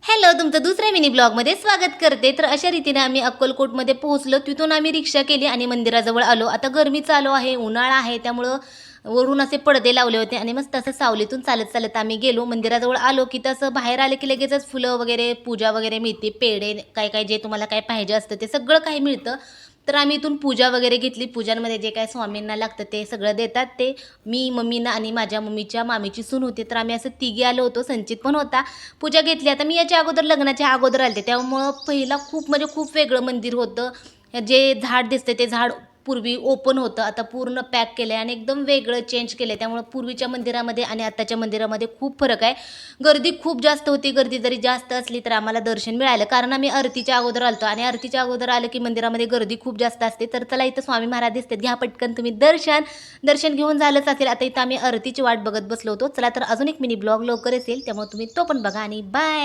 Hello, तुमचं दुसऱ्या mini ब्लॉगमध्ये स्वागत करते. तर अशा रीतीने आम्ही अक्कलकोटमध्ये पोहोचलो. तिथून आम्ही रिक्षा केली आणि मंदिराजवळ आलो. आता गरमी चालू आहे, उन्हाळा आहे, त्यामुळं वरून असे पडदे लावले होते आणि मस्त असं सावलीतून चालत चालत आम्ही गेलो. मंदिराजवळ आलो की तसं बाहेर आले की लगेचच फुलं वगैरे, पूजा वगैरे मिळते, पेढे, काय काय जे तुम्हाला काय पाहिजे असतं ते सगळं काही मिळतं. तर आम्ही इथून पूजा वगैरे घेतली. पूजांमध्ये जे काय स्वामींना लागतं ते सगळं देतात ते. मी, मम्मीनं आणि माझ्या मम्मीच्या मामीची सून होती. तर आम्ही असं तिघी आलो होतो. संचित पण होता. पूजा घेतली. आता मी याच्या अगोदर लग्नाच्या अगोदर आलते, त्यामुळं पहिला खूप म्हणजे खूप वेगळं मंदिर होतं. जे झाड दिसते ते झाड पूर्वी ओपन होतं, आता पूर्ण पॅक केलं आहे आणि एकदम वेगळं चेंज केलं आहे. त्यामुळं पूर्वीच्या मंदिरामध्ये आणि आत्ताच्या मंदिरामध्ये खूप फरक आहे. गर्दी खूप जास्त होती. गर्दी जरी जास्त असली तर आम्हाला दर्शन मिळालं, कारण आम्ही आरतीच्या अगोदर आलतो आणि आरतीच्या अगोदर आलं की मंदिरामध्ये गर्दी खूप जास्त असते. तर चला, इथं स्वामी महाराज दिसतात, घ्या पटकन तुम्ही दर्शन. दर्शन घेऊन झालंच असेल. आता इथं आम्ही आरतीची वाट बघत बसलो होतो. चला, तर अजून एक मिनी ब्लॉग लवकर असेल, त्यामुळे तुम्ही तो पण बघा आणि बाय.